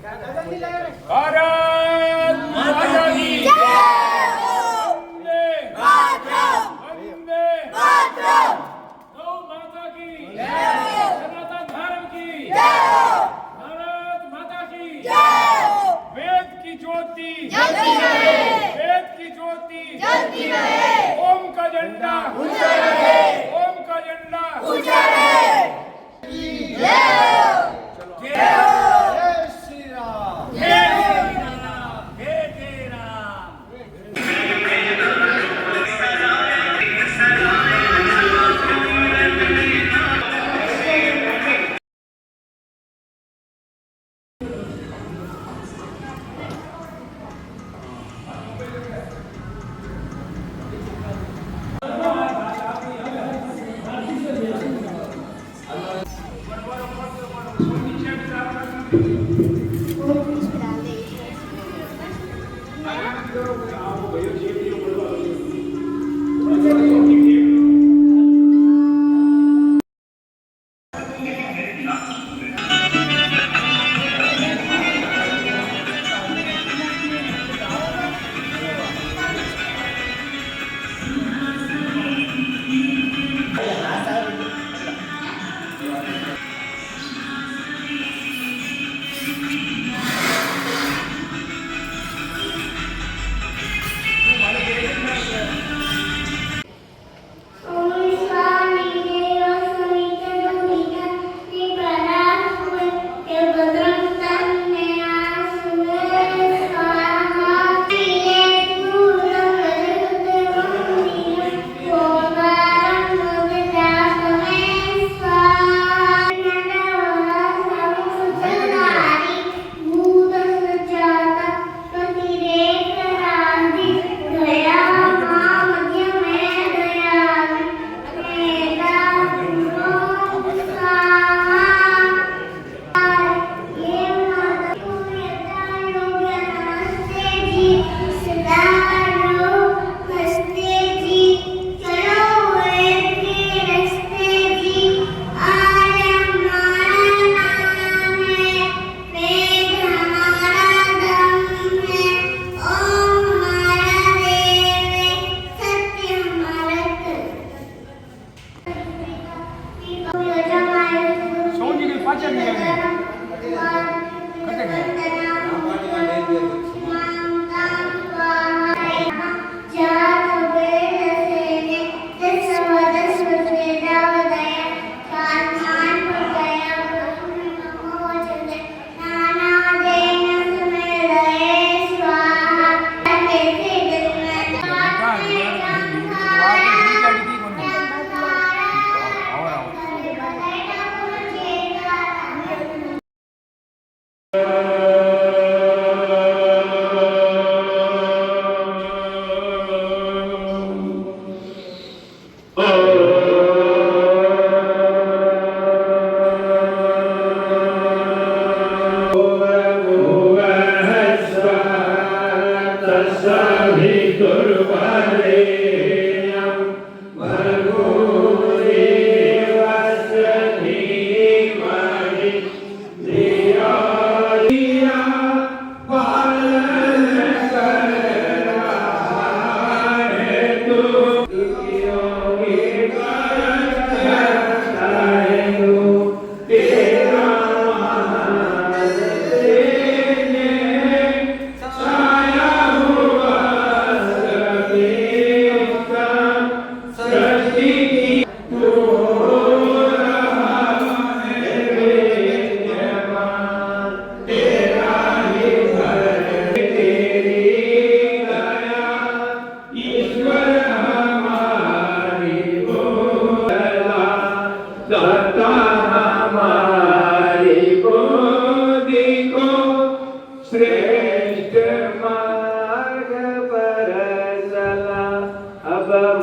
भारत माता की वंदे मातरम। गौ माता की सनातन धर्म की भारत माता की वेद की ज्योति जलती रहे, वेद की ज्योति जलती रहे, ओम का झंडा ऊंचा रहे, ओम का झंडा ऊंचा रहे।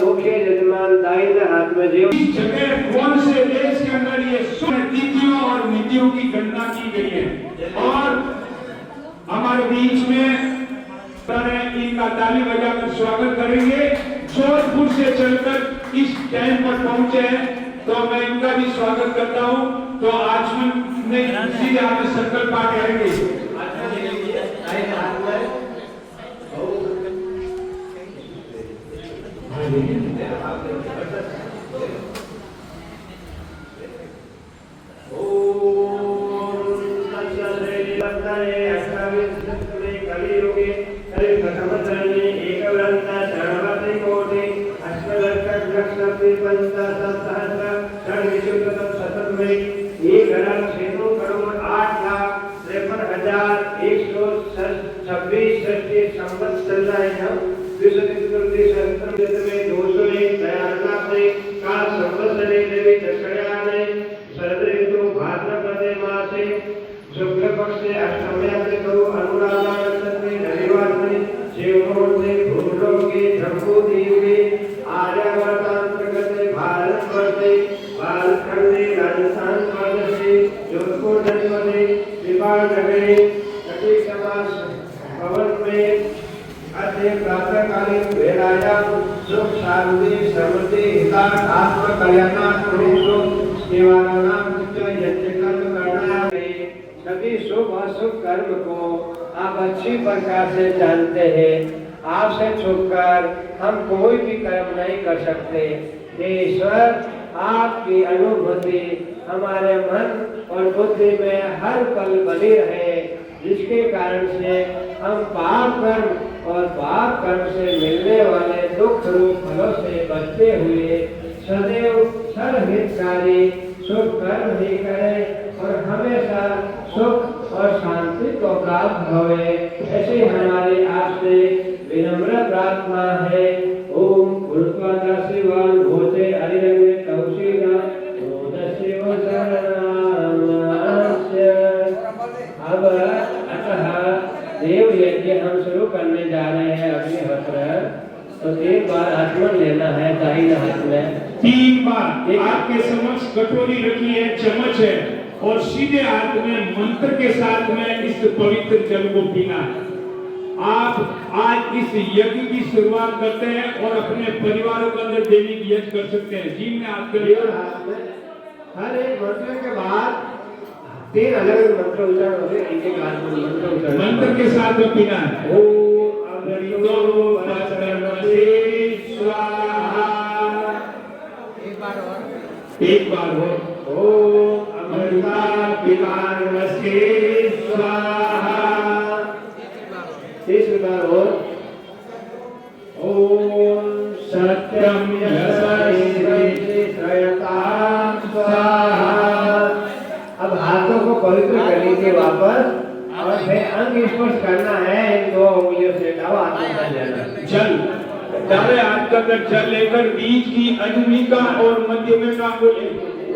मुख्य यजमान दाहिने हाथ में जो जगह कौन से देश के अंदर ये नीतियों और नीतियों की गणना की गई है और हमारे बीच में इनका ताली बजाकर स्वागत करेंगे। जोधपुर से चलकर इस टाइम पर पहुंचे हैं तो मैं इनका भी स्वागत करता हूं। तो आचमन में सीधे आगे सर्कल पार्ट आएंगे। के हरि प्रथमचरणे एकवृन्द शरणवति कोटि अष्टलक्षलक्षपति पंचाशत्सहस्र षड्विंशतिशतं शतं में 1,6,53,126 षष्ठी संवत चल रहा है। हम द्विशती सहस्त्र में 201 दयालना से काल संवत्सरे देवी दक्षिणायने शरद ऋतु भाद्रपदे मासे शुक्ल पक्ष से अष्टम्या से करो अनुराधा नक्षत्र रविवार में शिवमुहूर्ते भूलोके जम्बूद्वीपे आर्यावर्तांतर्गत भारतवर्षे भारतखंडे राजस्थान प्रदेशे जोधपुर जनपदे विपाल नगरे कटी समास भवन में अद्य प्रातःकालीन वेलायां सुख शांति समृद्धि हितार्थ आत्म कल्याणार्थ निवारणार्थ यज्ञ कर्म करना है। सभी शुभ अशुभ कर्म को आप अच्छी प्रकार से जानते हैं। आपसे छुपकर हम कोई भी कर्म नहीं कर सकते। हे ईश्वर, आपकी अनुभूति हमारे मन और बुद्धि में हर पल बनी रहे, जिसके कारण से हम पाप कर्म और पाप कर्म से मिलने वाले दुख रूप फलों से बचते हुए सदैव सर्वहितकारी शुभ कर्म ही करें और हमेशा सुख और शांति को प्राप्त होवे, ऐसी हमारी आपसे विनम्र प्रार्थना है। ओम गुरुत्वादा शिवान भोजे हरिरंगे कौशिका बोध शिव शरणास्य। अब अतः देव यज्ञ हम शुरू करने जा रहे हैं। अग्निहोत्र तो 3 बार आचमन लेना है दाहिने हाथ में। 3 बार आपके समक्ष कटोरी रखी है, चम्मच है और सीधे हाथ में मंत्र के साथ में इस पवित्र जल को पीना है। आप आज इस यज्ञ की शुरुआत करते हैं और अपने परिवारों को अंदर देने की यज्ञ कर सकते हैं। जी में आपके लिए हर एक मंत्र के बाद 3 अलग मंत्र उच्चारण होंगे। एक एक हाथ में मंत्र उच्चारण मंत्र के साथ में पीना है। ओम अमृतो भस्मसे स्वाहा। एक बार हो। ओम अमृता पिबार्वसे स्वाहा। तीसरी बार हो। ओम सत्यम यशस्वी त्रयतां स्वाहा। अब हाथों को पवित्र कर लीजिए वापस और फिर अंग स्पर्श करना है इन 2 उंगलियों से। दवा हाथ में लेना। जल दाएं हाथ का जल लेकर बीच की अनुमिका और मध्यमिका अंगुली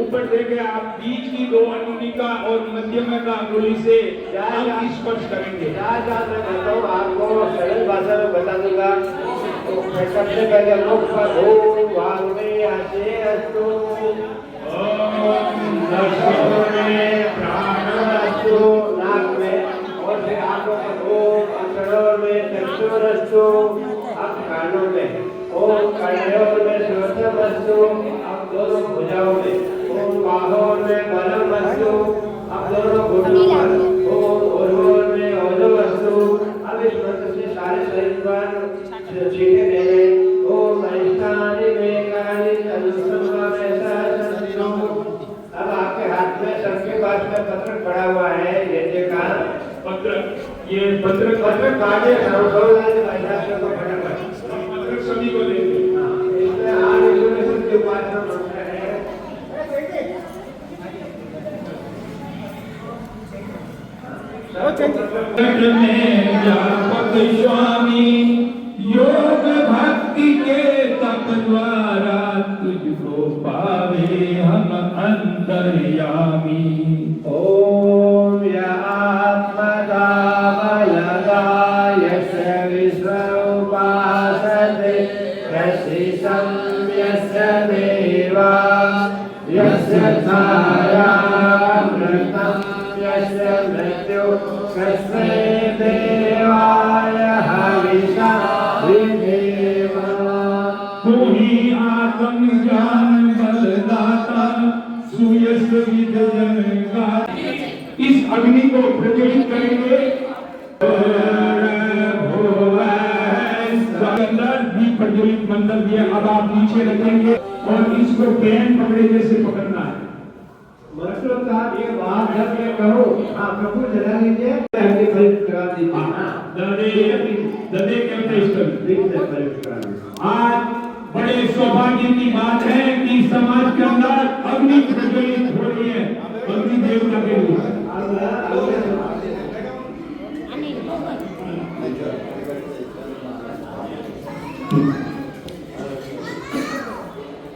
ऊपर देके आप बीच की 2 अनुमिका और मध्यमिका अंगुली से अंग स्पर्श करेंगे। मैं बताऊं आपको सरल भाषा में बता दूंगा। तो सबसे पहले मुख पर ओम वाग्मे आसे अस्तु, ओम नशो में प्राणस्तु नाक में, और फिर आंखों पर ओम अक्षरों में चक्षुरस्तु, अब कानों में ओम कर्णयों में श्रोत्रमस्तु, अब दोनों भुजाओं में ओम बाहों में बलमस्तु, अब दोनों घुटनों पर ओम उर्वों में ओजोवस्तु। अब इस मंत्र से सारे शरीर पर छींटे देंगे। ओम अरिष्टानि मेकानि तनुसंभवेशंसु। अब आपके हाथ में सबके पास में पत्र पड़ा हुआ है यज्ञ का पत्र। ये पत्र काटे संशोधन अध्यात्म को फटाफट पत्र सभी को देंगे। इसमें आदिशुद्ध के पास में मंत्र है। स्वामी योग भक्ति के तप द्वारा तुझको पावे हम अंतर्यामी। ओम या आत्मदावलगायस्य विश्वोपासते यस्य यस्य देवा यस्य छायामृतं यस्य मृत्यु कस्मै देवाय हविषा विधेवा। तू ही आत्म ज्ञान बलदाता सुयश विजयगा। इस अग्नि को प्रज्वलित करेंगे। दीप प्रज्वलित मंडल दिया। अब आप नीचे रखेंगे और इसको पेन पकड़े जैसे पकड़ना है। मतलब साहब ये बात जब मैं कहूँ हाँ प्रभु जला लीजिए हमने प्रयुक्त करा दीजिए ददे कहते ईश्वर ठीक से प्रयुक्त करा दीजिए। आज बड़े सौभाग्य की बात है कि समाज के अंदर अग्नि प्रज्वलित हो रही है अग्नि देवता के लिए।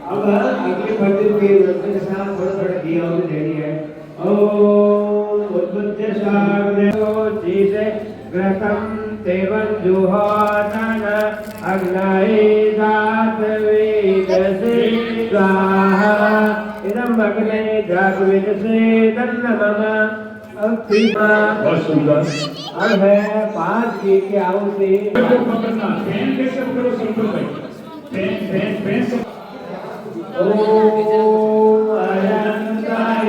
अब अगले मंदिर के मंत्र के साथ थोड़ा थोड़ा दिया उन्हें देनी है। ओम उद्बुद्ध साग्रहो जीसे ग्रहम तेवन जुहोतन अग्नाय दात वेदसे स्वाहा इदम अग्ने जात वेदसे तन्नमः अप्तिमा। बहुत सुंदर। अब है 5 की आहुति। पकड़ना पेन कैसे पकड़ो संपर्क भाई पेन पेन पेन ओम अनंताय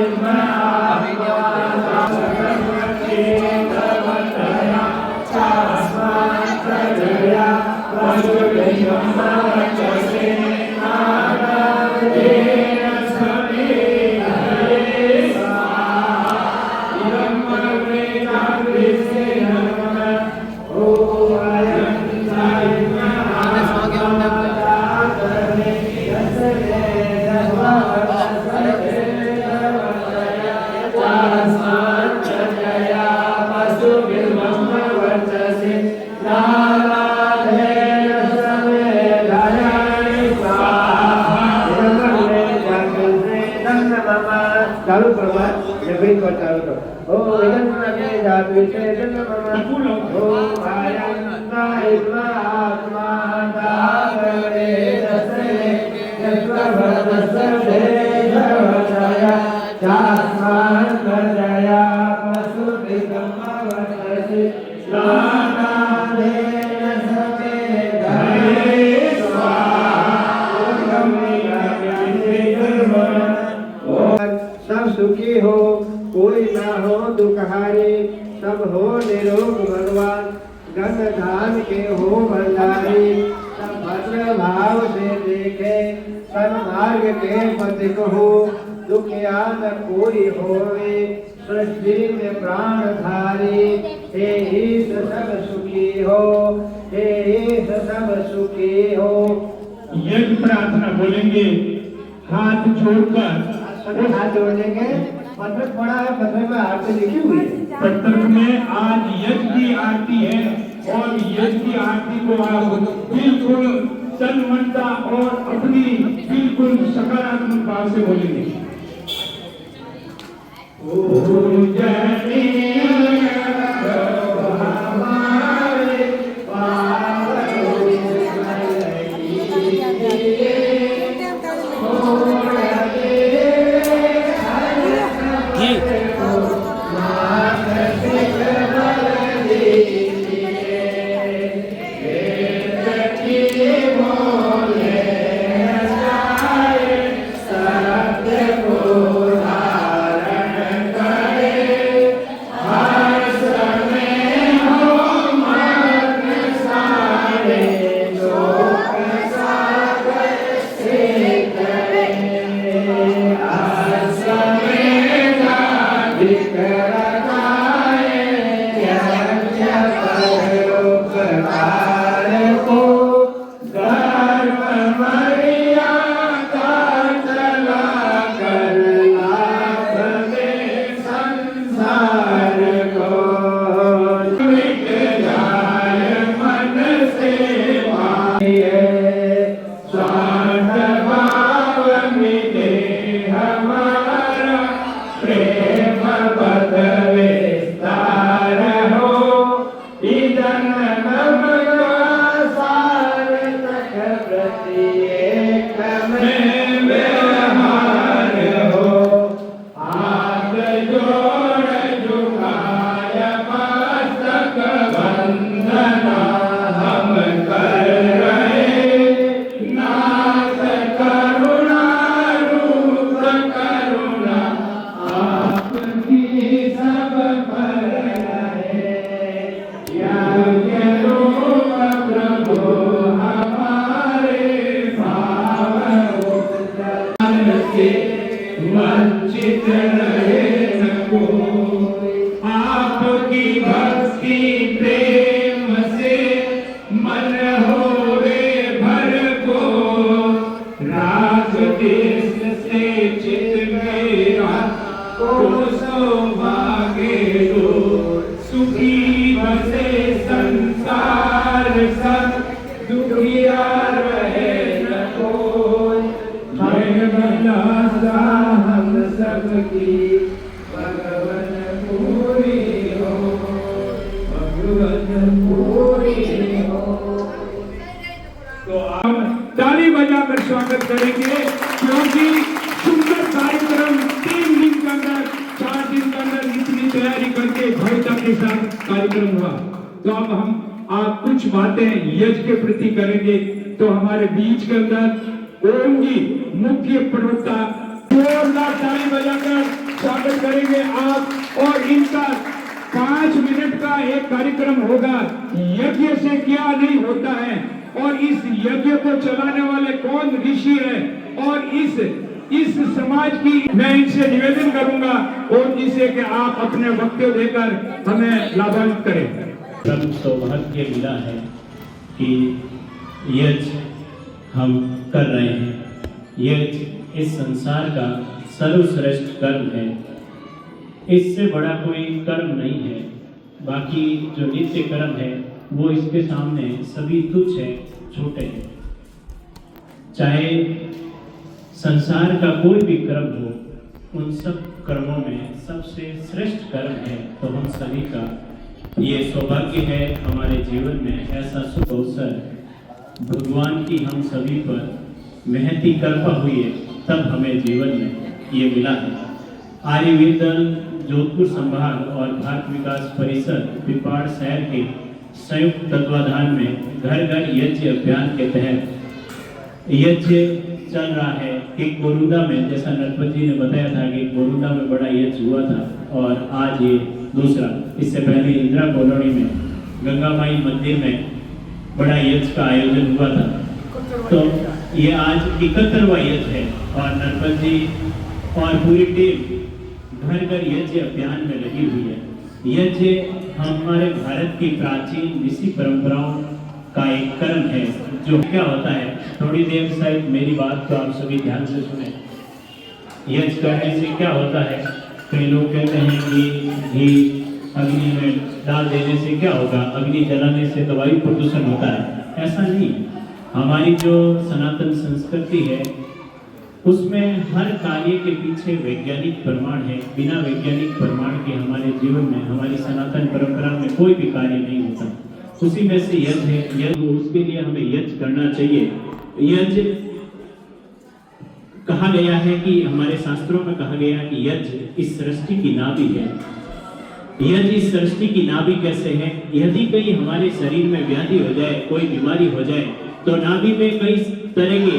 चालू करो जबरी को चालू करो। ओम इदं अग्ने जात विशेषं नमः। ओम आयन्ताय आत्मा दातवे दसे यस्वभवस्य देवतया चास्मान् प्रजया पशुभिकमवतसि स्नानादेन समेधाये सब सुखी हो कोई ना हो दुखहारी सब हो निरोग भगवान गंगाधाम के हो भंडारी सब भद्र भाव से देखे सन्मार्ग के पथिक हो दुखिया न कोई होवे सृष्टि में प्राणधारी हे ईश सब सुखी हो हे ईश सब सुखी हो। यज्ञ प्रार्थना बोलेंगे हाथ जोड़कर हाथ जोड़ेंगे। पत्र पड़ा है पत्र में आरती लिखी हुई है। पत्र में आज यज्ञ की आरती है और यज्ञ की आरती को आप बिल्कुल तन मनता और अपनी बिल्कुल सकारात्मक भाव से बोलेंगे। Yeah. हमारे संग दुखिया रहे न कोई, मनसा हम सबकी भगवन पूरी हो, भगवन पूरी हो। तो हम ताली बजाकर स्वागत करेंगे, क्योंकि सुंदर कार्यक्रम 3 दिन के अंदर, 4 दिन के अंदर इतनी तैयारी करके भव्यता के साथ कार्यक्रम हुआ। तो अब हम आप कुछ बातें यज्ञ के प्रति करेंगे। तो हमारे बीच के अंदर ओम जी मुख्य प्रवक्ता, जोरदार ताली बजाकर स्वागत करेंगे आप। और इनका 5 मिनट का एक कार्यक्रम होगा, यज्ञ से क्या नहीं होता है और इस यज्ञ को चलाने वाले कौन ऋषि है, और इस समाज की मैं इनसे निवेदन करूंगा और जिसे कि आप अपने वक्तव्य देकर हमें लाभान्वित करें। परम सौभाग्य मिला है कि यज्ञ हम कर रहे हैं। यज्ञ इस संसार का सर्वश्रेष्ठ कर्म है, इससे बड़ा कोई कर्म नहीं है। बाकी जो नित्य कर्म है वो इसके सामने सभी तुच्छ है, छोटे हैं। चाहे संसार का कोई भी कर्म हो, उन सब कर्मों में सबसे श्रेष्ठ कर्म है। तो हम सभी का ये सौभाग्य है, हमारे जीवन में ऐसा शुभ अवसर भगवान की हम सभी पर महती कृपा हुई है, तब हमें जीवन में ये मिला है। आर्य विद्यान जोधपुर संभाग और भारत विकास परिषद पिपाड़ शहर के संयुक्त तत्वाधान में घर घर यज्ञ अभियान के तहत यज्ञ चल रहा है। कि गोरुदा में, जैसा नरपत जी ने बताया था कि गोरुदा में बड़ा यज्ञ हुआ था, और आज ये दूसरा, इससे पहले इंदिरा कॉलोनी में गंगा माई मंदिर में बड़ा यज्ञ का आयोजन हुआ था। तो ये आज 71वां यज्ञ है और नरपत जी और पूरी टीम घर घर यज्ञ अभियान में लगी हुई है। यज्ञ हमारे भारत की प्राचीन ऋषि परंपराओं का एक कर्म है। जो क्या होता है, थोड़ी देर शायद मेरी बात को आप सभी ध्यान से सुने। यज्ञ करने से क्या होता है, कई लोग कहते हैं कि घी अग्नि में डाल देने से क्या होगा, अग्नि जलाने से तो वायु प्रदूषण होता है। ऐसा नहीं, हमारी जो सनातन संस्कृति है उसमें हर कार्य के पीछे वैज्ञानिक प्रमाण है। बिना वैज्ञानिक प्रमाण के हमारे जीवन में, हमारी सनातन परंपरा में कोई भी कार्य नहीं होता। उसी में से यज्ञ है। यज्ञ, उसके लिए हमें यज्ञ करना चाहिए। यज्ञ कहा गया है कि हमारे शास्त्रों में कहा गया कि यज्ञ इस सृष्टि की नाभि है। यज्ञ इस सृष्टि की नाभि कैसे है? यदि कहीं हमारे शरीर में व्याधि हो जाए, कोई बीमारी हो जाए, तो नाभि में कई तरह के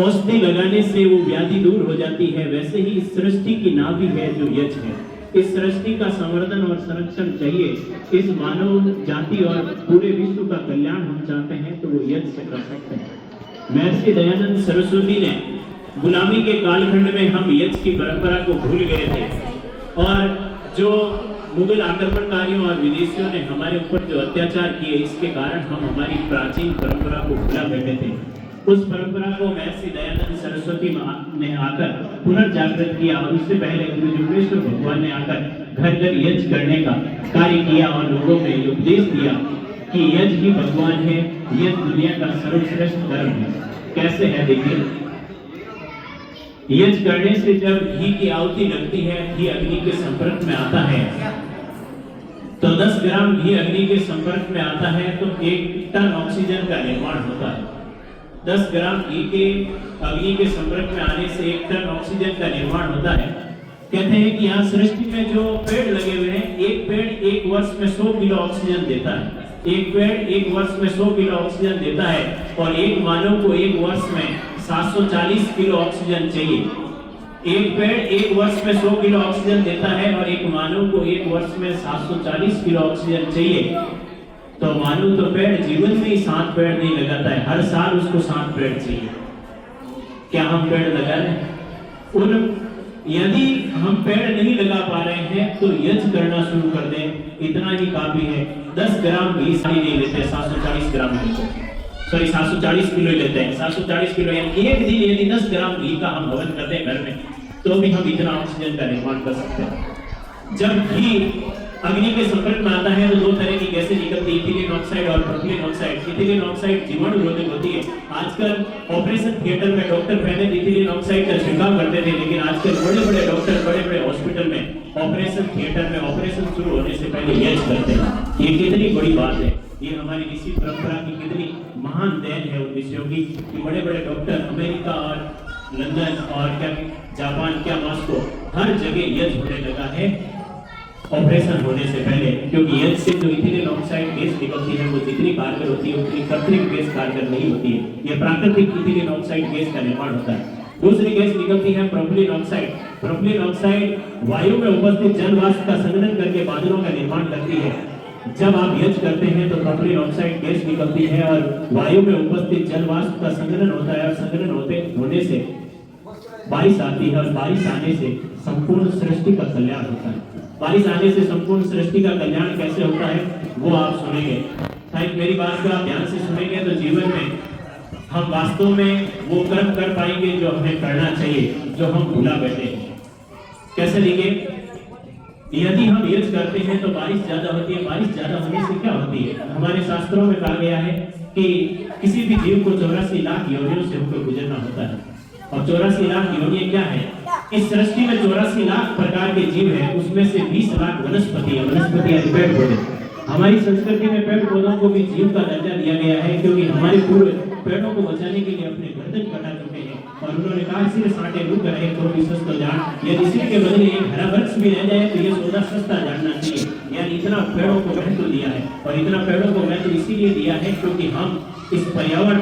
औषधि लगाने से वो व्याधि दूर हो जाती है। वैसे ही इस सृष्टि की नाभि है जो यज्ञ है। इस सृष्टि का संवर्धन और संरक्षण चाहिए। इस मानव जाति और पूरे विश्व का कल्याण हम चाहते हैं तो वो यज्ञ से कर सकते हैं। महर्षि दयानंद सरस्वती ने गुलामी के कालखंड में हम यज्ञ की परंपरा को भूल गए थे, और जो मुगल आक्रमणकारियों और विदेशियों ने हमारे ऊपर जो अत्याचार किए, इसके कारण हम हमारी प्राचीन परंपरा को भुला बैठे थे। उस परंपरा को महर्षि दयानंद सरस्वती ने आकर पुनर्जागृत किया, और उससे पहले गुरु जुगेश्वर भगवान ने आकर घर घर यज्ञ करने का कार्य किया और लोगों में उपदेश दिया कि यज्ञ ही भगवान है, यज्ञ दुनिया का सर्वश्रेष्ठ धर्म है। कैसे है देखिए, यज्ञ करने से जब घी की आहुति लगती है, घी अग्नि के संपर्क में आता है, तो 10 ग्राम घी अग्नि के संपर्क में आता है तो 1 टन ऑक्सीजन का निर्माण होता है। 10 ग्राम घी के अग्नि के संपर्क में आने से 1 टन ऑक्सीजन का निर्माण होता है। कहते हैं कि यहाँ सृष्टि में जो पेड़ लगे हुए हैं, एक पेड़ 1 वर्ष में 100 किलो ऑक्सीजन देता है। एक पेड़ 1 वर्ष में 100 किलो ऑक्सीजन देता है, और एक मानव को 1 वर्ष में 740 किलो ऑक्सीजन चाहिए। एक पेड़ 1 वर्ष में 100 किलो ऑक्सीजन देता है और एक मानव को 1 वर्ष में 740 किलो ऑक्सीजन चाहिए। तो मानव तो पेड़ जीवन में ही 7 पेड़ नहीं लगाता है, हर साल उसको 7 पेड़ चाहिए। क्या हम पेड़ लगा रहे हैं? यदि हम पेड़ नहीं लगा पा रहे हैं तो यज्ञ करना शुरू कर दें, इतना ही काफी है। 10 ग्राम घी नहीं लेते, 740 ग्राम सॉरी 740 किलो लेते हैं। 740 किलो यानी एक दिन यदि 10 ग्राम घी का हम हवन करते हैं घर में, तो भी हम इतना ऑक्सीजन का निर्माण कर सकते हैं। जब घी अग्नि के संपर्क में आता है तो दो तरह की गैसें निकलती है, इथिलीन ऑक्साइड और प्रोपिलीन ऑक्साइड। इथिलीन ऑक्साइड जीवाणु रोधक होती है। आजकल ऑपरेशन थिएटर में डॉक्टर पहले इथिलीन ऑक्साइड का छिड़काव करते थे, लेकिन आजकल बड़े-बड़े डॉक्टर बड़े-बड़े हॉस्पिटल में ऑपरेशन थिएटर में ऑपरेशन शुरू होने से पहले यह करते हैं। ये कितनी बड़ी बात है, ये हमारी ऋषि परंपरा की कितनी महान देन है उन ऋषियों की कि बड़े-बड़े डॉक्टर अमेरिका और लंदन और क्या जापान क्या मॉस्को हर जगह यज्ञ होने लगा है ऑपरेशन होने से पहले, क्योंकि यज्ञ से जो इथिलीन ऑक्साइड गैस निकलती है वो जितनी कारगर होती है उतनी कृत्रिम गैस कारगर नहीं होती है। ये प्राकृतिक इथिलीन ऑक्साइड गैस का निर्माण होता है। दूसरी गैस निकलती है प्रोपिलीन ऑक्साइड। प्रोपिलीन ऑक्साइड वायु में उपस्थित जल वाष्प का संघनन करके बादलों का निर्माण करती है। जब आप यज्ञ करते हैं तो प्रोपिलीन ऑक्साइड गैस निकलती है और वायु में उपस्थित जल वाष्प का संघनन होता है और संघनन होने से बारिश आती है और बारिश आने से संपूर्ण सृष्टि का कल्याण होता है। बारिश आने से संपूर्ण सृष्टि का कल्याण कैसे होता है वो आप सुनेंगे। शायद मेरी बात को आप ध्यान से सुनेंगे तो जीवन में हम वास्तव में वो कर्म कर पाएंगे जो हमें करना चाहिए, जो हम भूला बैठे हैं। कैसे लेंगे? यदि हम यज्ञ करते हैं तो बारिश ज्यादा होती है। बारिश ज्यादा होने से क्या होती है? हमारे शास्त्रों में कहा गया है कि किसी भी जीव को 84 लाख योनियों से होकर गुजरना होता है। और 84 लाख योनियां क्या है? इस सृष्टि में 84 लाख प्रकार के जीव हैं, उसमें से 20 लाख वनस्पति है। वनस्पति यानी पेड़ पौधे। हमारी संस्कृति में पेड़ पौधों को भी जीव का दर्जा दिया गया है, क्योंकि हमारे पूर्व पेड़ों को बचाने के लिए अपने गर्दन कटा चुके हैं और उन्होंने कहा सिर साटे रुक रहे तो भी सस्ता जान, यदि सिर के बदले एक हरा वृक्ष भी रह जाए तो ये सौदा सस्ता जानना चाहिए। यानी इतना पेड़ों को महत्व दिया है और इतना पेड़ों को महत्व इसीलिए दिया है क्योंकि हम इस पर्यावरण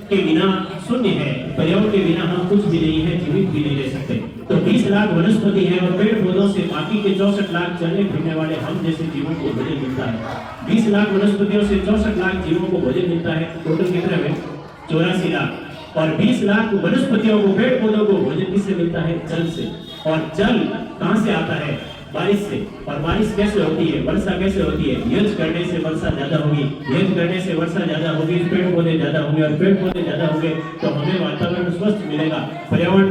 के बिना शून्य है। पर्यावरण के बिना हम कुछ भी नहीं है, जीवित भी नहीं रह सकते। तो 20 लाख वनस्पति है और पेड़ पौधों से बाकी के 64 लाख चलने फिरने वाले हम जैसे जीवों को भोजन मिलता है। 20 लाख वनस्पतियों से 64 लाख जीवों को भोजन मिलता है। टोटल कितना है? 84 लाख। और 20 लाख वनस्पतियों को पेड़ पौधों को भोजन किससे मिलता है? जल से। और जल कहां से आता है? बारिश से। और बारिश कैसे होती है? वर्षा कैसे होती है? यज्ञ करने से वर्षा ज्यादा होगी, यज्ञ करने से वर्षा ज्यादा होगी, पेड़ पौधे ज्यादा होंगे और पेड़ पौधे ज्यादा होंगे तो हमें वातावरण स्वस्थ मिलेगा, पर्यावरण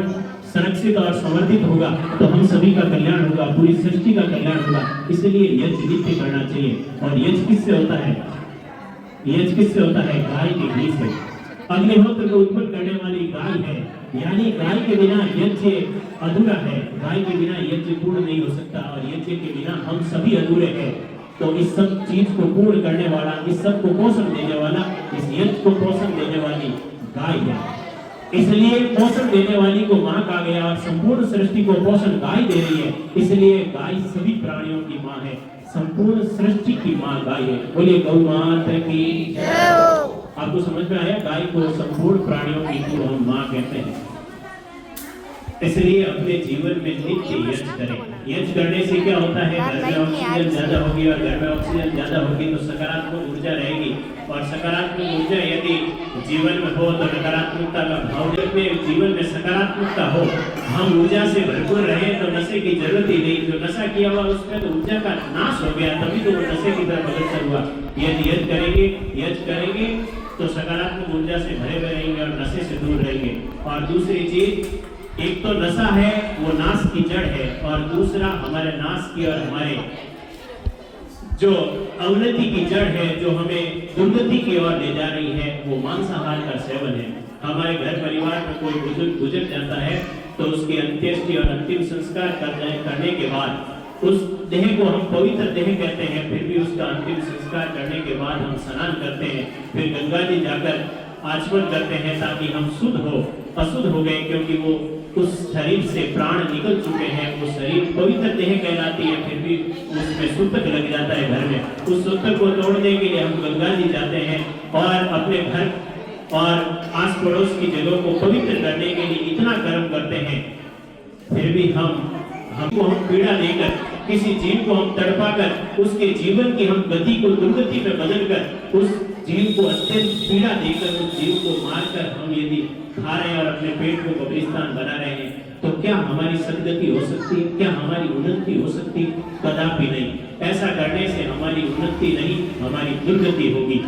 संरक्षित और समर्थित होगा तो हम सभी का कल्याण होगा, पूरी सृष्टि का कल्याण होगा। इसलिए यज्ञ नित्य करना चाहिए। और यज्ञ किससे होता है? यज्ञ किससे होता है? गाय के घी से। अग्निहोत्र को उत्पन्न करने वाली गाय है, यानी गाय के बिना यज्ञ अधूरा है। गाय के बिना यज्ञ पूर्ण नहीं हो सकता और यज्ञ के बिना हम सभी अधूरे हैं। तो इस सब चीज को पूर्ण करने वाला, इस सब को पोषण देने वाला, इस यज्ञ को पोषण देने वाली गाय है। इसलिए पोषण देने वाली को मां कहा गया और संपूर्ण सृष्टि को पोषण गाय दे रही है। इसलिए गाय सभी प्राणियों की मां है, संपूर्ण सृष्टि की मां गाय है। बोलिए गौ माता की जय। आपको समझ में आया? गाय को संपूर्ण प्राणियों की को हम मां कहते हैं। इसलिए अपने जीवन में नित्य यज्ञ करें। यज्ञ करने से क्या होता है? घर में ऑक्सीजन ज्यादा होगी और घर में ऑक्सीजन ज्यादा होगी तो सकारात्मक ऊर्जा रहेगी और सकारात्मक ऊर्जा यदि जीवन में हो तो नकारात्मकता का भाव में जीवन में सकारात्मकता हो, हम ऊर्जा से भरपूर रहे तो नशे की जरूरत ही नहीं। जो नशा किया हुआ उसमें तो ऊर्जा का नाश हो गया, तभी तो वो नशे की तरफ अग्रसर हुआ। यदि यज्ञ करेंगे तो सकारात्मक ऊर्जा से भरे हुए रहेंगे और नशे से दूर रहेंगे। और दूसरी चीज, एक तो नशा है वो नाश की जड़ है और दूसरा हमारे नाश की और हमारे जो अवनति की जड़ है, जो हमें दुर्गति की ओर ले जा रही है, वो मांसाहार का सेवन है। हमारे घर परिवार में कोई बुजुर्ग गुजर जाता है तो उसकी अंत्येष्टि और अंतिम संस्कार करने के बाद उस देह को हम पवित्र देह कहते हैं, फिर भी उसका अंतिम संस्कार करने के बाद हम स्नान करते हैं, फिर गंगा जी जाकर आचमन करते हैं ताकि हम शुद्ध हो। अशुद्ध हो गए क्योंकि वो उस शरीर से प्राण निकल चुके हैं, वो शरीर पवित्र देह कहलाती है, फिर भी उसमें सूतक लग जाता है घर में। उस सूतक को तोड़ने के लिए हम गंगा जी जाते हैं और अपने घर और आस पड़ोस की जगह को पवित्र करने के लिए इतना कर्म करते हैं, फिर भी हमको हम पीड़ा देकर, किसी जीव को हम तड़पाकर उसके जीवन की हम गति को दुर्गति में बदलकर उस जीव को अत्यंत पीड़ा देकर उस जीव को मारकर हम यदि खा रहे हैं और अपने पेट को कब्रिस्तान बना रहे हैं तो क्या हमारी सदगति हो सकती है? क्या हमारी उन्नति हो सकती है? कदापि नहीं। ऐसा करने से हमारी उन्नति नहीं, हमारी दुर्गति होगी।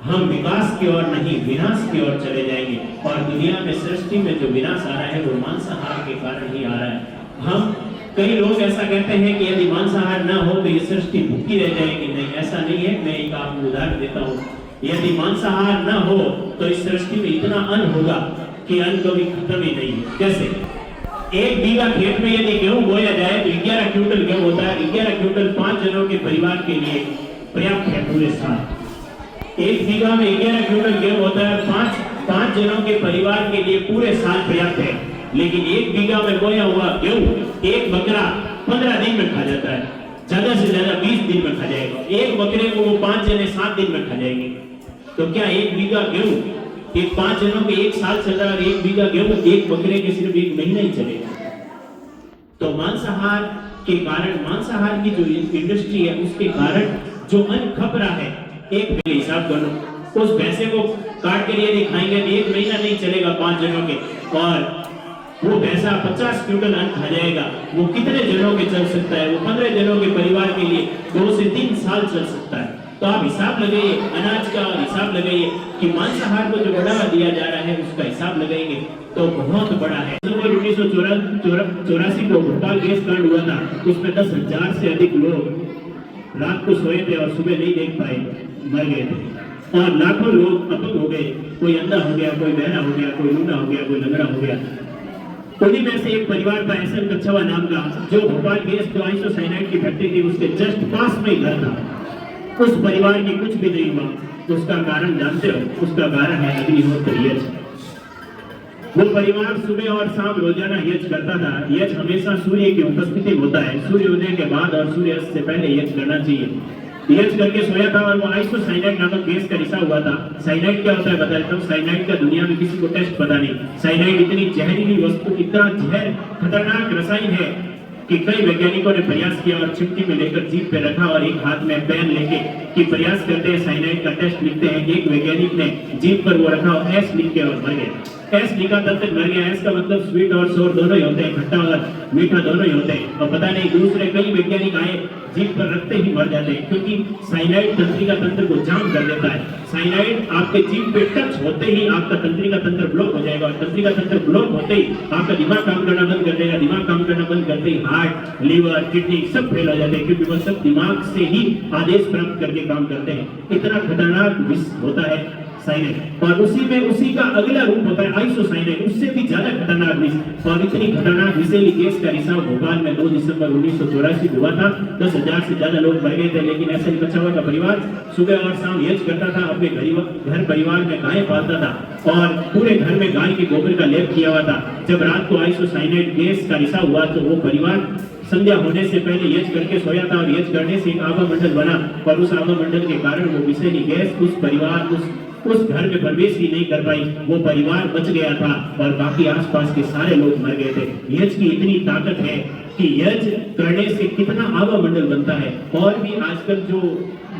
हम विकास की ओर नहीं, विनाश की ओर चले जाएंगे। और दुनिया में, सृष्टि में जो विनाश आ रहा है वो मांसाहार के कारण ही आ रहा है। हम कई लोग ऐसा कहते हैं कि यदि मांसाहार ना हो तो ये सृष्टि भूखी रह जाएगी। नहीं, ऐसा नहीं है। मैं एक आपको उदाहरण देता हूँ। यदि मांसाहार ना हो तो इस सृष्टि में इतना अन्न होगा कि अन्न कभी खत्म ही नहीं है। कैसे? 1 बीघा खेत में यदि गेहूं बोया जाए तो 11 क्विंटल गेहूं होता है। 11 क्विंटल 5 जनों के परिवार के लिए पर्याप्त है पूरे साल। 1 बीघा में 11 क्विंटल गेहूं होता है, 5 जनों के परिवार के लिए पूरे साल पर्याप्त है। लेकिन 1 बीघा में बोया हुआ गेहूं एक बकरा 15 दिन में खा जाता है, ज्यादा से ज्यादा 20 दिन में खा जाएगा। एक बकरे को वो 5 जने 7 दिन में खा जाएंगे। तो क्या 1 बीघा गेहूं एक 5 जनों के 1 साल चल रहा है और 1 बीघा गेहूं एक बकरे के सिर्फ 1 महीना ही चलेगा? तो मांसाहार के कारण, मांसाहार की जो इंडस्ट्री है उसके कारण जो अन्न खप रहा है, एक हिसाब करो, उस भैंसे को काट के लिए दिखाएंगे तो 1 महीना नहीं चलेगा 5 जनों के, और वो भैंसा 50 क्विंटल अन्न खा जाएगा। वो कितने जनों के चल सकता है? वो 15 जनों के परिवार के लिए 2 से 3 साल चल सकता है। तो आप हिसाब लगाइए अनाज का, और हिसाब लगाइए कि मांसाहार को जो बढ़ावा दिया जा रहा है उसका हिसाब लगाएंगे तो बहुत बड़ा है। 1984 को भोपाल गैस कांड हुआ था, उसमें 10,000 से अधिक लोग रात को सोए थे और सुबह नहीं देख पाए, मर गए थे। और लाखों लोग अपंग हो गए, कोई अंधा हो गया, कोई बहरा हो गया, कोई लूंगा हो गया, कोई लंगड़ा हो गया। उन्हीं में से एक परिवार था एसएन कच्छवा नाम का, जो भोपाल गैस जो आइसोसाइनाइड की फैक्ट्री थी उसके जस्ट पास में ही घर था। उस परिवार की कुछ भी नहीं हुआ। उसका कारण जानते हो? उसका कारण है अग्निहोत्र यज्ञ। वो परिवार सुबह और शाम रोजाना यज्ञ करता था। यज्ञ हमेशा सूर्य की उपस्थिति में होता है। सूर्योदय के बाद और सूर्यास्त से पहले यज्ञ करना चाहिए। यज्ञ करके सोया था और वो आइसोसाइनाइड नामक गैस का रिसा हुआ था। साइनाइड क्या होता है बता देता हूँ। साइनाइड का दुनिया में किसी को टेस्ट पता नहीं। साइनाइड इतनी जहरीली वस्तु, इतना जहर खतरनाक रसायन है कि कई वैज्ञानिकों ने प्रयास किया और चिमटी में लेकर जीभ पे रखा और एक हाथ में पेन लेके कि प्रयास करते हैं, साइनाइड का टेस्ट लिखते हैं। एक वैज्ञानिक ने जीभ पर वो रखा और एस लिख के और मर गया। एस लिखा तब तक मर गया। एस का मतलब स्वीट और सोर दोनों ही होते हैं, खट्टा और मीठा दोनों ही होते हैं। और पता नहीं दूसरे कई वैज्ञानिक आए, जीभ पर रखते ही मर जाते हैं, क्योंकि साइनाइड तंत्रिका तंत्र को जाम कर देता है। साइनाइड आपके जीभ पे टच होते ही आपका तंत्रिका तंत्र ब्लॉक हो जाएगा, और तंत्रिका तंत्र ब्लॉक होते ही आपका दिमाग काम करना बंद कर देगा। दिमाग काम करना बंद करते ही हार्ट, लीवर, किडनी सब फेल हो जाते हैं, क्योंकि वो सब दिमाग से ही आदेश प्राप्त करके काम करते हैं। इतना खतरनाक विष होता है साइनाइड। और उसी का अगला रूप होता है आइसोसाइनाइड, उससे भी ज्यादा खतरनाक विष। और इतनी खतरनाक विषैली गैस का रिसाव भोपाल में 2 दिसंबर 1984 को हुआ था। 10,000 से ज्यादा लोग मर गए थे। लेकिन एसएन कच्छवा का परिवार सुबह और शाम यज्ञ करता था, अपने घर परिवार में गाय पालता था और पूरे घर में गाय के गोबर का लेप किया हुआ था। जब रात को आइसोसाइनाइड गैस का रिसाव हुआ तो वो परिवार संध्या होने से पहले यज्ञ करके सोया था, और यज्ञ करने से एक आभा मंडल बना, और उस आभा मंडल के कारण वो विषैली गैस उस परिवार उस घर में प्रवेश ही नहीं कर पाई। वो परिवार बच गया था और बाकी आसपास के सारे लोग मर गए थे। यज्ञ की इतनी ताकत है कि यज्ञ करने से कितना आभा मंडल बनता है। और भी आजकल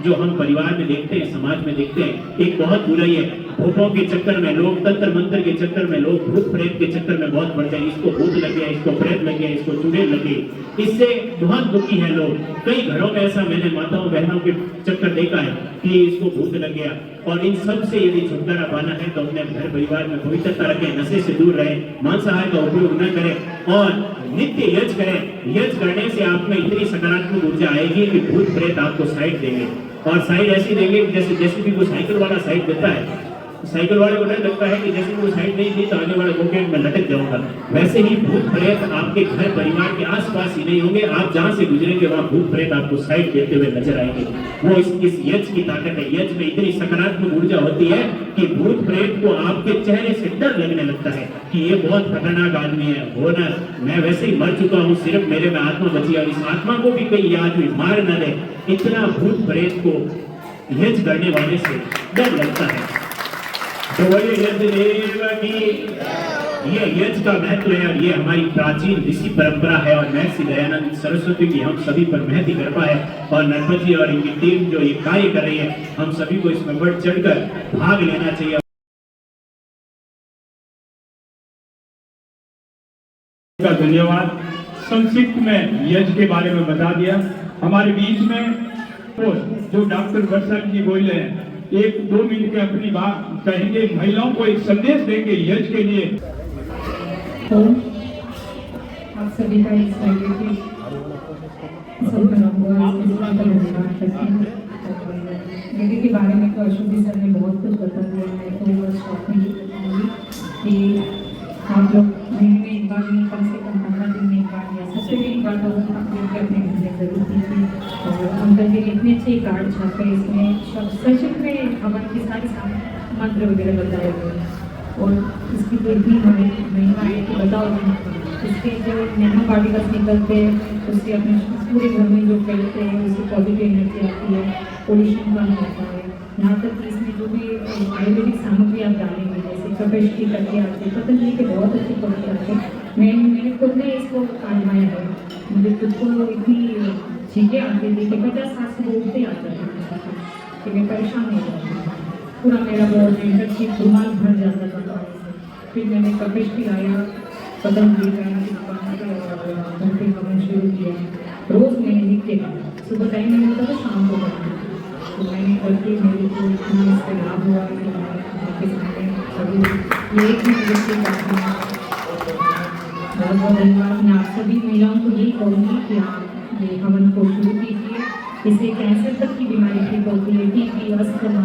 जो हम परिवार में देखते हैं, समाज में देखते हैं, एक बहुत बुराई है। भूतों के चक्कर में लोग, तंत्र मंत्र के चक्कर में लोग, भूत प्रेत के चक्कर में बहुत पड़ते हैं। इसको भूत लग गया, इसको प्रेत लग गया, इसको चुड़ैल लग गई, इससे बहुत दुखी है लोग। कई घरों में ऐसा मैंने माताओं बहनों के चक्कर देखा है कि इसको भूत लग गया। और इन सब से यदि छुटकारा पाना है तो अपने घर परिवार में पवित्रता रखें, नशे से दूर रहें, मांसाहार का उपयोग न करें और नित्य यज्ञ करें। यज्ञ करने से आप में इतनी सकारात्मक ऊर्जा आएगी कि भूत प्रेत आपको साइड देंगे, और साइड ऐसी देंगे जैसे भी वो साइकिल वाला साइड देता है। साइकिल वाले को डर लगता है कि जैसे वो साइड नहीं दी तो आगे वाले गोकेट में लटक जाऊंगा। वैसे ही भूत प्रेत आपके घर परिवार के आसपास ही नहीं होंगे। आप जहां से गुजरेंगे वहां भूत प्रेत आपको साइड देते हुए नजर आएंगे। वो इस यज्ञ की ताकत है। यज्ञ में इतनी सकारात्मक ऊर्जा होती है कि भूत प्रेत को आपके चेहरे से डर लगने लगता है कि ये बहुत खतरनाक आदमी है, वो ना मैं वैसे ही मर चुका हूँ, सिर्फ मेरे में आत्मा बची है और इस आत्मा को भी कोई आदमी मार न दे। इतना भूत प्रेत को यज्ञ करने वाले से डर लगता है। तो बोलिए यज्ञ देव की। ये यज्ञ का महत्व है और ये हमारी प्राचीन ऋषि परंपरा है। और महर्षि दयानंद सरस्वती की हम सभी पर महती कृपा है। और नरपत जी और इनकी टीम जो ये कार्य कर रही है, हम सभी को इसमें बढ़ चढ़कर भाग लेना चाहिए। धन्यवाद। संक्षिप्त में यज्ञ के बारे में बता दिया। हमारे बीच में जो डॉक्टर वर्षा जी बोले हैं, 1-2 मिनट के अपनी बात कहेंगे, महिलाओं को एक संदेश देंगे यज्ञ के लिए। हम सभी का इस रिलेटेड सबका धन्यवाद करती हूँ। दीदी के बारे में तो अशोक सर ने बहुत कुछ बता दिया है, तो बस शॉर्ट में ये बताऊँगी कि आप लोग महीने में एक बार नहीं, कम से कम 15 दिन में एक बार या सबसे भी एक बार तो अपने घर में जरूर कीजिए। और अंकल जी इतने अच्छे कार्ड छापे, इसमें सचिव में हवन की सारी मंत्र वगैरह बताए हुए हैं, और इसकी तो इतनी महिमा है कि बताओ नहीं। इसके जो नैनो पार्टिकल्स निकलते हैं उससे अपने पूरे घर में जो फैलते हैं उससे पॉजिटिव एनर्जी आती है, पोल्यूशन कम होता है। यहाँ तक कि इसमें जो भी आयुर्वेदिक सामग्री आप डालेंगे, जैसे कपेश की करके आते हैं, पतंजलि के बहुत अच्छे प्रोडक्ट आते हैं। मैंने खुद ने इसको आजमाया है, मुझे खुद को इतनी चीज़ें आती थी कि 50-60 से उठते आता है कि मैं परेशान हो जाती हूँ। पूरा मेरा बहुत इंटर की रुमाल भर जाता था पानी से। फिर मैंने कपेश खिलाया, पतंजलि का घर पे हवन शुरू किया। रोज़ मैंने लिख के सुबह टाइम नहीं होता तो शाम को करती, तो मैंने करके मेरे को इतना इससे लाभ हुआ कि आपके सामने सभी ये एक ही व्यक्ति करती हूँ। बहुत बहुत धन्यवाद। मैं आप सभी महिलाओं को यही कहूँगी कि आप ये हवन को शुरू कीजिए। इससे कैंसर तक की बीमारी ठीक होती है, टीबी, अस्थमा,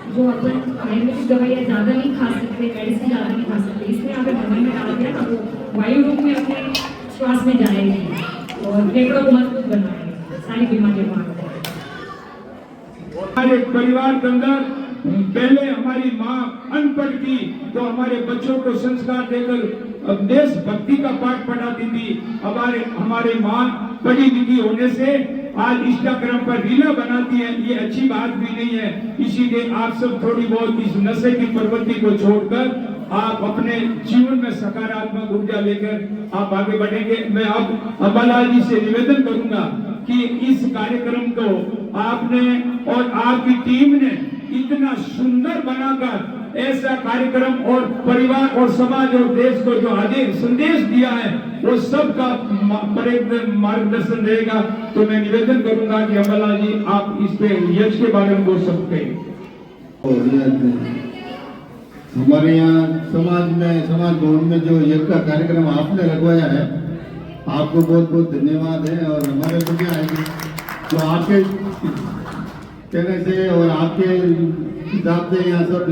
जो अपन आयुर्वेदिक दवाइयाँ ज़्यादा नहीं खा सकते, मेडिसिन ज़्यादा नहीं खा सकते, इसमें अगर हवन में डाल दिया ना वो वायु रूप में अपने श्वास में जाएगी और फेफड़ों को मजबूत बनाएगी, सारी बीमारियाँ मार देगी। हमारे परिवार के अंदर पहले हमारी माँ अनपढ़ थी तो हमारे बच्चों को संस्कार देकर देशभक्ति का पाठ पढ़ाती थी। हमारे माँ पढ़ी लिखी होने से आज इंस्टाग्राम पर रीला बनाती है, ये अच्छी बात भी नहीं है। इसीलिए आप सब थोड़ी बहुत इस नशे की प्रवृत्ति को छोड़कर आप अपने जीवन में सकारात्मक ऊर्जा लेकर आप आगे बढ़ेंगे। मैं अब अम्बालाल जी से निवेदन करूंगा कि इस कार्यक्रम को आपने और आपकी टीम ने इतना सुंदर बनाकर ऐसा कार्यक्रम और परिवार और समाज और देश को जो आगे संदेश दिया है वो सबका मार्गदर्शन रहेगा। तो मैं निवेदन करूंगा कि अम्बालाल जी आप इस पे यश के बारे में बोल सकते हैं। हमारे यहाँ समाज भवन में जो यज्ञ का कार्यक्रम आपने रखवाया है, आपको बहुत बहुत धन्यवाद है। और हमारे दुनिया आएगी तो आपके कहने से और आपके हिसाब से यहाँ सब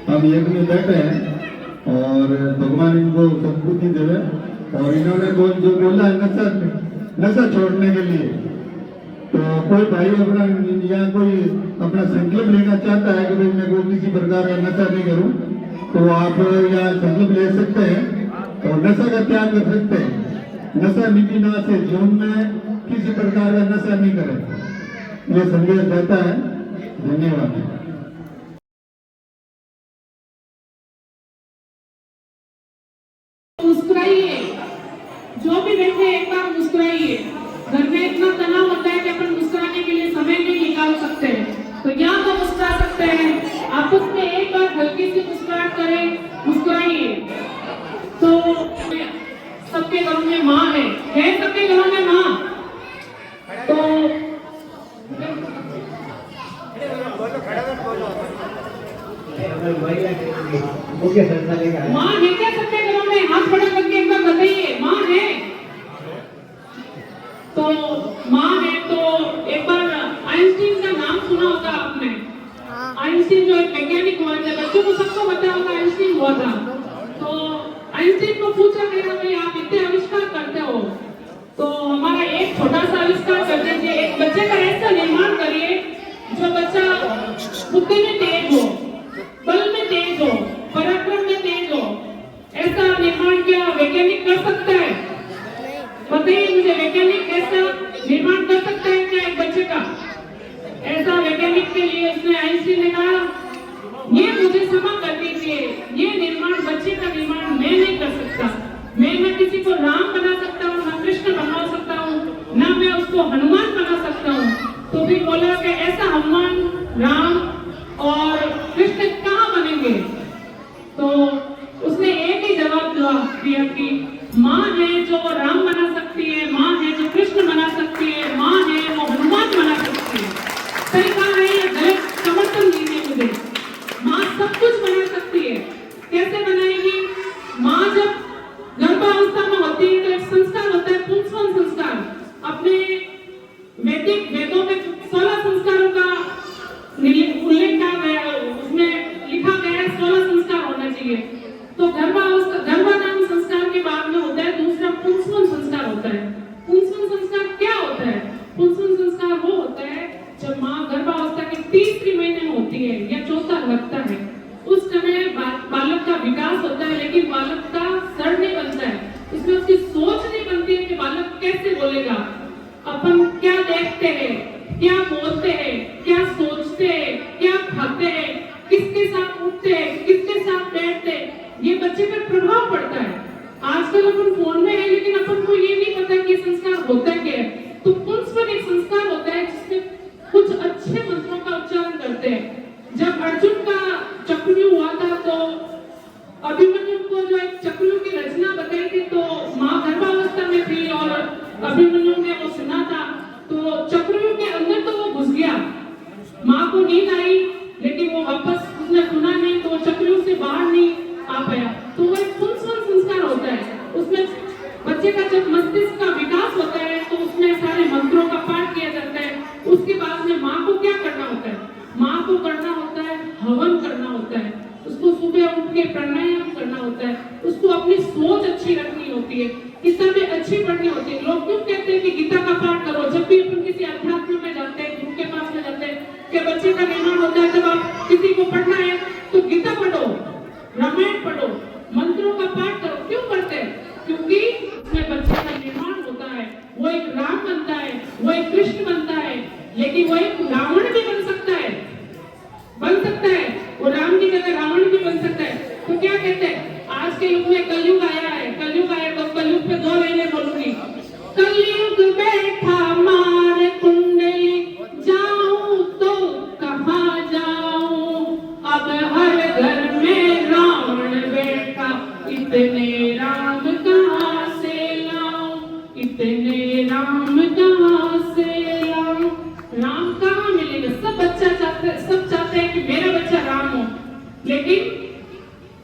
हम यज्ञ में बैठे हैं और भगवान इनको सद्बुद्धि देवे। और इन्होंने जो बोला है नशा छोड़ने के लिए, तो कोई भाई अपना यहाँ कोई अपना संकल्प लेना चाहता है कि भाई मैं कोई किसी प्रकार का नशा नहीं करूँ, तो आप यहाँ संकल्प ले सकते हैं और नशा का त्याग कर सकते हैं। नशा नीति ना से जीवन में किसी प्रकार का नशा नहीं करें, ये संदेश देता है। धन्यवाद। मुस्कुराइए, जो भी देखे एक बार मुस्कुराइए। घर में इतना तनाव होता है कि अपन मुस्कुराने के लिए समय नहीं निकाल सकते हैं, तो यहाँ तो मुस्कुरा सकते हैं। आप उसमें एक बार हल्की सी मुस्कुराहट करें, मुस्कुराइए। तो सबके घरों में माँ है सबके घरों में माँ। तो माँ है क्या सबके घरों में? हाथ खड़ा करके एक बार बताइए, माँ है। तो माँ है तो एक बार आइंस्टीन का नाम सुना होगा आपने। आइंस्टीन जो एक वैज्ञानिक हुआ था, बच्चों को सबको पता होगा आइंस्टीन हुआ था। तो आइंस्टीन को पूछा गया भाई आप इतने आविष्कार करते हो, तो हमारा एक छोटा सा आविष्कार कर दीजिए। एक बच्चे का ऐसा निर्माण करिए जो बच्चा बुद्धि में तेज हो, बल में तेज हो, पराक्रम में तेज हो। ऐसा निर्माण क्या वैज्ञानिक कर सकता है? बताइए मुझे, वैज्ञानिक ऐसा निर्माण कर सकता है क्या एक बच्चे का? ऐसा वैज्ञानिक के लिए उसने आइंस्टीन ने कहा ये मुझे क्षमा कर दीजिए, ये निर्माण बच्चे का निर्माण मैं नहीं कर सकता। मैं न किसी को राम बना सकता हूँ, न कृष्ण बना सकता हूँ, न मैं उसको हनुमान बना सकता हूँ। तो भी बोला कि ऐसा हनुमान, राम और कृष्ण कहाँ बनेंगे? तो उसने एक ही जवाब दिया कि माँ है जो राम बना सकती है, माँ है जो कृष्ण बना सकती है, माँ है वो हनुमान बना सकती है। सही कहा है या गलत? समर्थन दीजिए मुझे। माँ सब कुछ बना सकती है। कैसे बनाएगी? माँ जब गर्भावस्था में होती है तो एक संस्कार होती है। तो गर्भाधान संस्कार के बाद में होता है दूसरा पुंसवन संस्कार होता है। पुंसवन संस्कार क्या होता है? पुंसवन संस्कार वो होता है जब माँ गर्भावस्था के तीसरे महीने में होती है या चौथा लगता है, उस समय बालक का विकास होता है, लेकिन बालक का सर नहीं बनता है, उसमें उसकी सोच नहीं बनती है कि बालक कैसे बोलेगा, अपन क्या देखते हैं, क्या बोलते हैं, क्या सोचते हैं, क्या खाते हैं, किसके साथ उठते हैं, किसके साथ बैठते हैं, ये बच्चे पर प्रभाव पड़ता है। आजकल अपन फोन में है लेकिन अपन को ये नहीं पता कि संस्कार होता क्या है। तो पुंसवन एक संस्कार होता है जिसमें कुछ अच्छे मंत्रों का उच्चारण करते हैं। जब अर्जुन का चक्रव्यूह हुआ था तो अभिमन्यु को जो एक चक्रव्यूह की रचना बताई थी, तो माँ गर्भावस्था में थी और अभिमन्यु ने वो सुना था, तो चक्रव्यूह के अंदर तो वो घुस गया, माँ को नींद आई लेकिन वो वापस उसने सुना नहीं, तो वो चक्रव्यूह से बाहर नहीं आ पाया। तो वो एक पुंसवन संस्कार होता है। उसमें बच्चे का जब मस्तिष्क का विकास होता है तो उसमें सारे मंत्रों का पाठ किया जाता है। उसके बाद में माँ को क्या करना होता है? माँ को करना होता है हवन करना होता है, उसको सुबह उठ के प्राणायाम करना होता है, उसको अपनी सोच अच्छी रखनी होती है, किताबें अच्छी पढ़नी होती है। लोग क्यों कहते हैं कि गीता का पाठ करो? जब भी अपन किसी अध्यात्म में जाते हैं, गुरु के पास में जाते हैं, कि बच्चे का निर्माण होता है, जब आप किसी को पढ़ना है तो गीता पढ़ो, रामायण पढ़ो, मंत्रों का पाठ करो। क्यों करते हैं? क्योंकि उसमें बच्चे का निर्माण होता है, वो एक राम बनता है, वो एक कृष्ण बनता है, लेकिन वो एक रावण भी बन सकता है, वो राम की जगह रावण भी बन सकता है। तो क्या कहते हैं, आज के युग में कलयुग आया है, कलयुग आया तो कलयुग पे 2 लाइनें बोलूंगी। कलयुग बैठा मार कुंडली, जाऊं तो कहां जाऊं, अब हर घर में रावण बैठा, इतने राम कहां से लाऊं, इतने राम कहां से लाऊं। राम कहां मिलेगा? सब चाहते हैं कि मेरा बच्चा राम हो, लेकिन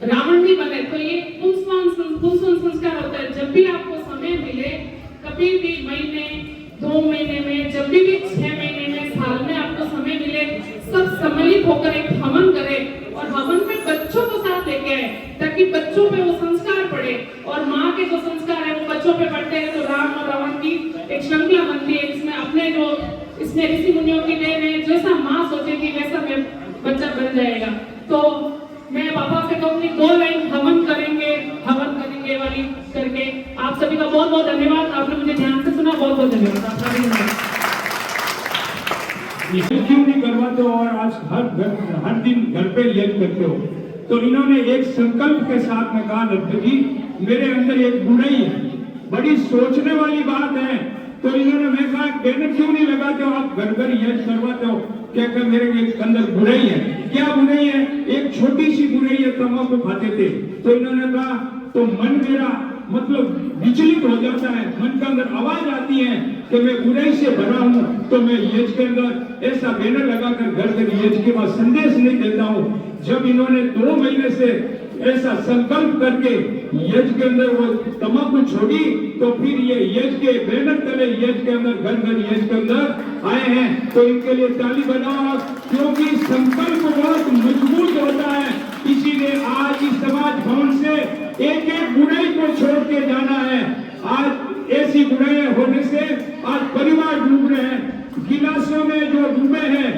रावण नहीं बने। तो ये पुंसवन संस्कार होता है। जब भी आपको समय मिले, कभी भी महीने 2 महीने में, जब भी 6 महीने में, साल में आपको समय मिले, सब सम्मिलित होकर एक हवन करें और हवन में बच्चों को साथ लेके आए, ताकि बच्चों पे वो संस्कार पड़े और माँ के जो संस्कार है वो बच्चों पे पड़ते हैं। तो राम और रावण की एक श्रृंखला बनती है, जिसमें अपने जो इसमें ऋषि मुनियों की देन है, जैसा माँ सोचेगी वैसा में बच्चा बन जाएगा। तो मैं पापा से कहूंगी 2 लाइन हवन करेंगे वाली करके। आप सभी का बहुत बहुत धन्यवाद, आपने मुझे ध्यान से सुना, बहुत बहुत धन्यवाद आपका भी। क्यों नहीं करवाते हो और आज हर दिन घर पे यज्ञ करते हो? तो इन्होंने एक संकल्प के साथ में कहा, दत्त जी मेरे अंदर एक बुराई है, बड़ी सोचने वाली बात है। तो इन्होंने मैं कहा बैनर क्यों नहीं लगाते हो, आप घर घर यज्ञ करवाते हो? क्या कर मेरे अंदर बुराई है? क्या बुराई है? एक छोटी सी बुराई है, तंबाकू खाते थे। तो इन्होंने कहा तो मन मेरा मतलब विचलित हो जाता है, मन के अंदर आवाज आती है कि मैं बुराई से भरा हूँ, तो मैं यज्ञ के अंदर ऐसा बैनर लगाकर घर घर यज्ञ के बाद संदेश नहीं देता हूँ। जब इन्होंने 2 महीने से ऐसा संकल्प करके यज्ञ के अंदर वो तंबाकू छोड़ी, तो फिर ये यज्ञ के बैनर तले यज्ञ के अंदर घर घर यज्ञ के अंदर आए हैं। तो इनके लिए ताली बजाओ, क्योंकि संकल्प बहुत मजबूत होता है। इसीलिए आज इस समाज भवन से एक एक बुराई को छोड़ के जाना है। आज ऐसी बुराइयां होने से आज परिवार डूब रहे हैं, गिलासों में जो डूबे हैं,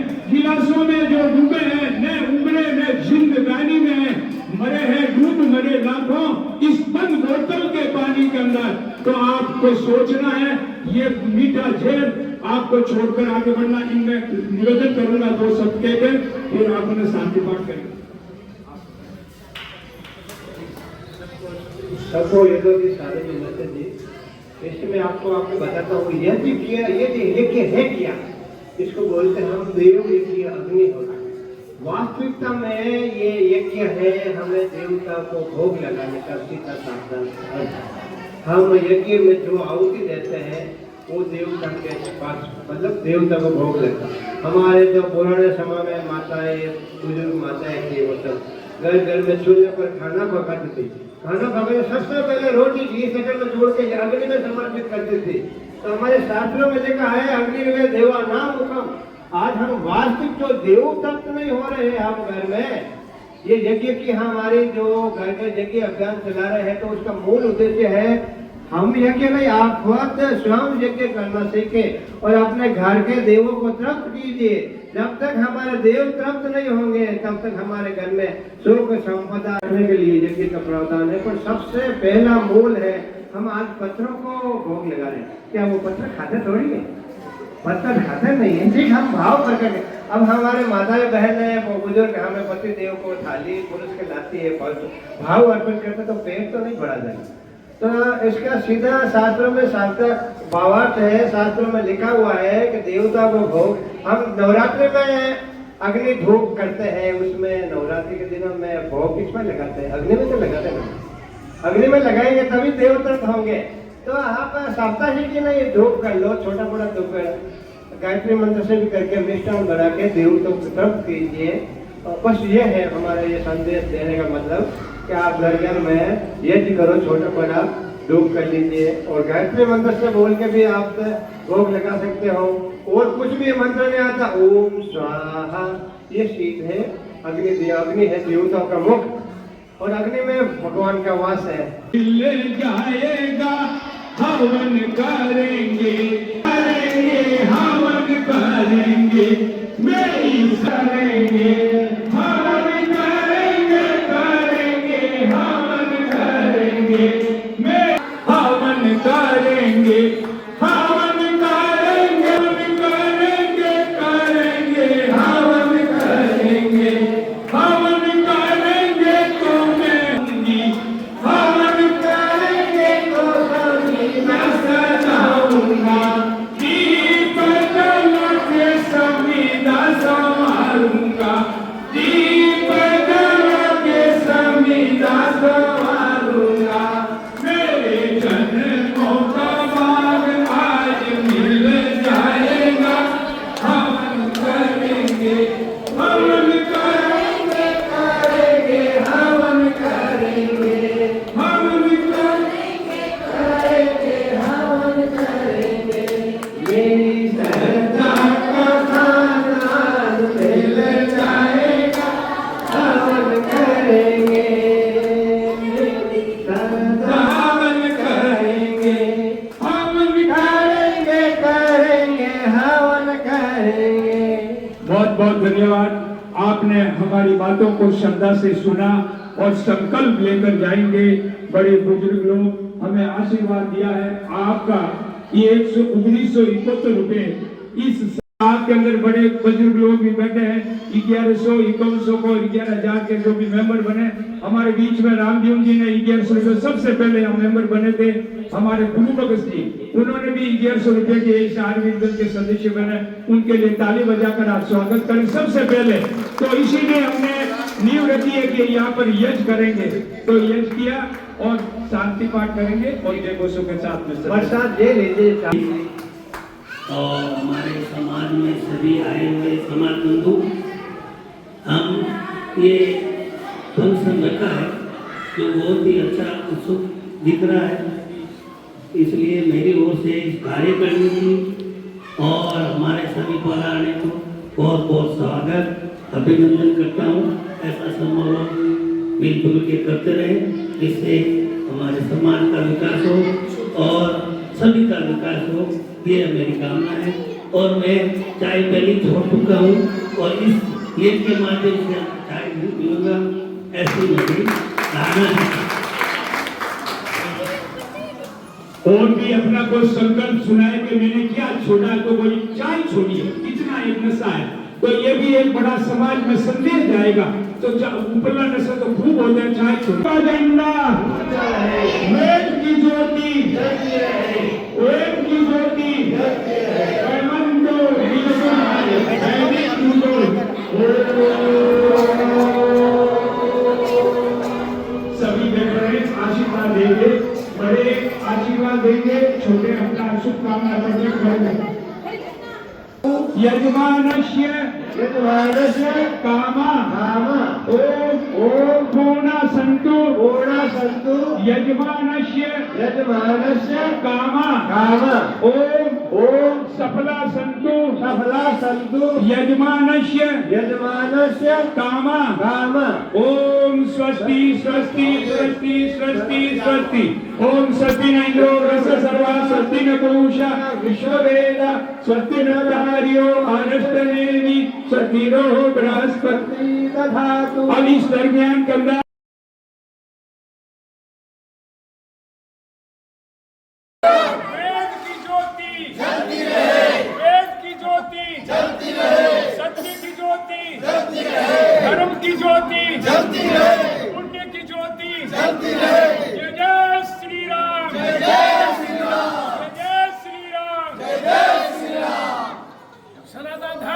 न उम्रे न जिंदगानी में मरे हैं, डूब मरे लाखों इस बंद बोतल के पानी के अंदर। तो आपको सोचना है, ये मीठा झेल आपको छोड़कर आगे बढ़ना। इनमें निवेदन करूंगा 2 शब्द कहकर, फिर आप उन्हें शांति पाठ करेंगे। सबको यज्ञ की सारे नमस्ते जी। इसमें आपको बताता हूँ, यज्ञ किया, यज्ञ है किया, इसको बोलते हैं हम देव यज्ञ अग्निहोत्र। वास्तविकता में ये यज्ञ है हमें देवता को भोग लगाने का सीधा साधन है। हम यज्ञ में जो आहुति देते हैं वो देवता के पास, मतलब देवता को भोग लगता है। हमारे जो पुराने समय में माताएं, बुजुर्ग माताएं थी, वो सब घर घर में चूल्हे पर खाना पकाती थी। खाना पकाने सबसे पहले रोटी घी शक्कर में जोड़ के अग्नि में समर्पित करती थी। तो हमारे शास्त्रों में लिखा है अग्नि में देवा नाम मुखम। आज हम वास्तविक जो देव तत्व नहीं हो रहे हैं हम घर में, ये यज्ञ की हमारी जो घर का यज्ञ अभियान चला रहे हैं, तो उसका मूल उद्देश्य है हम यज्ञ नहीं, आप खुद स्वयं यज्ञ करना सीखे और अपने घर के देवों को तृप्त कीजिए। जब तक हमारे देव तृप्त नहीं होंगे तब तक हमारे घर में सुख संपदा करने के लिए यज्ञ का प्रावधान है। पर सबसे पहला मूल है, हम आज पत्थरों को भोग लगा रहे हैं। क्या वो पत्थर खाते थोड़ी है? पत्थर खाते नहीं है, ठीक हम भाव प्रकट। अब हमारे माताएं बहन है, वो बुजुर्ग हमें पति देव को थाली पुरुष के लाती है, भाव अर्पण करते तो पेट तो नहीं बढ़ा जाएगा। तो इसका सीधा शास्त्रों में शास्त्र भावार्थ है, शास्त्रों में लिखा हुआ है कि देवता को भोग, हम नवरात्रि में अग्नि धूप करते हैं, उसमें नवरात्रि के दिनों में भोग किसमें लगाते हैं? अग्नि में तो लगाते हैं, अग्नि में लगाएंगे तभी देव तृप्त होंगे। तो आप साप्ताहिक ही नहीं धूप कर लो, छोटा मोटा धूप गायत्री मंत्र से भी करके मिष्टान बना के देव को तृप्त कीजिए। बस ये है हमारा ये संदेश देने का मतलब कि आप घर में यज्ञ करो, छोटा बड़ा धूप कर लीजिए और गायत्री मंत्र से बोल के भी आप भोग लगा सकते हो। और कुछ भी मंत्र नहीं आता, ओम स्वाहा, ये सीधे अग्नि है देवताओं का मुख और अग्नि में भगवान का वास है। मिल जाएगा हवन करेंगे करेंगे हवन करेंगे मेरी करेंगे हवन करेंगे करेंगे हवन करेंगे मैं हवन करेंगे हवन करेंगे करेंगे करेंगे हवन करेंगे हवन करेंगे तो मैं हवन करेंगे तो मैं सजाऊंगा दीप जल के समीदा संवारूंगा दीप जल के समीदा संवारूंगा मेरे जन्मों का भाग आज मिल जाएगा हवन करेंगे हवन करेंगे करेंगे हवन करेंगे हवन करेंगे करेंगे हवन करेंगे मेरी श्रद्धा का खानदान मिल जाएगा हवन करेंगे मेरी श्रद्धा हवन करेंगे हवन करेंगे करेंगे हवन करेंगे। बहुत बहुत धन्यवाद, आपने हमारी बातों को श्रद्धा से सुना और संकल्प लेकर जाएंगे। बड़े बुजुर्ग लोग हमें आशीर्वाद दिया है आपका ये 1971 रुपए इस आपके अंदर बड़े बुजुर्ग लोग भी बैठे हैं, 1151 को 11,000 के जो भी मेंबर बने हमारे बीच में रामदेव जी ने 1100 रुपए सबसे पहले हम मेंबर बने थे। हमारे गुरु भगत जी उन्होंने भी 1100 रुपए के इस आर्मी दल के सदस्य बने, उनके लिए ताली बजाकर आप स्वागत करें सबसे पहले। तो इसीलिए हमने नींव रखी है कि यहाँ पर यज्ञ करेंगे, तो यज्ञ किया और शांति पाठ करेंगे और जय घोषों के साथ में प्रसाद ये लीजिए। और हमारे समाज में सभी आए हुए समाज बंधु, हम ये फंक्शन रखा है जो बहुत ही अच्छा उत्सुक दिख रहा है, इसलिए मेरी ओर से इस कार्यक्रम की और हमारे सभी पधारने को बहुत बहुत स्वागत अभिनंदन करता हूँ। ऐसा समारोह मिलजुल के करते रहे, जिससे हमारे समाज का विकास हो और सभी का विकास हो, ये मेरी कामना है। और मैं चाय पहले छोड़ चुका हूँ और इस यज्ञ के माध्यम से चाय भी पीऊंगा, ऐसी मेरी धारणा है। और भी अपना कोई संकल्प सुनाए कि मैंने क्या छोड़ा, तो वही चाय छोड़ी है, इतना एक नशा है, तो ये भी एक बड़ा समाज में संदेश जाएगा। तो ऊपरला नशा तो खूब होता है, चाय छोड़ा झंडा वेद की ज्योति वेद की ज्योति परमंडो सभी बैठ आशीर्वाद देंगे, बड़े आशीर्वाद देंगे, छोटे अपना शुभकामना प्रकट करेंगे। यजमानस्य कामा ओम पूर्णा संतु यजमानस्य कामा ओम सफला सन्तु यजमानस्य काम ओम स्वस्ति स्वस्ति स्वस्ति स्वस्ति स्वस्ति ओम स्वस्ति न इंद्रो वृषभ सर्वा स्वस्ति न पूषा विश्ववेद स्वस्ति न धार्यो अनष्टनेमि स्वस्ति नो बृहस्पति दधातु। अब इस दरमियान कमरा वेद की ज्योति जलती रहे, वेद की ज्योति जलती रहे, सत्य की ज्योति जलती रहे, धर्म की ज्योति जलती रहे, पुण्य की ज्योति जलती रहे। जय जय श्री राम, जय जय श्री राम, जय जय श्री राम, जय जय श्री राम। सनातन धर्म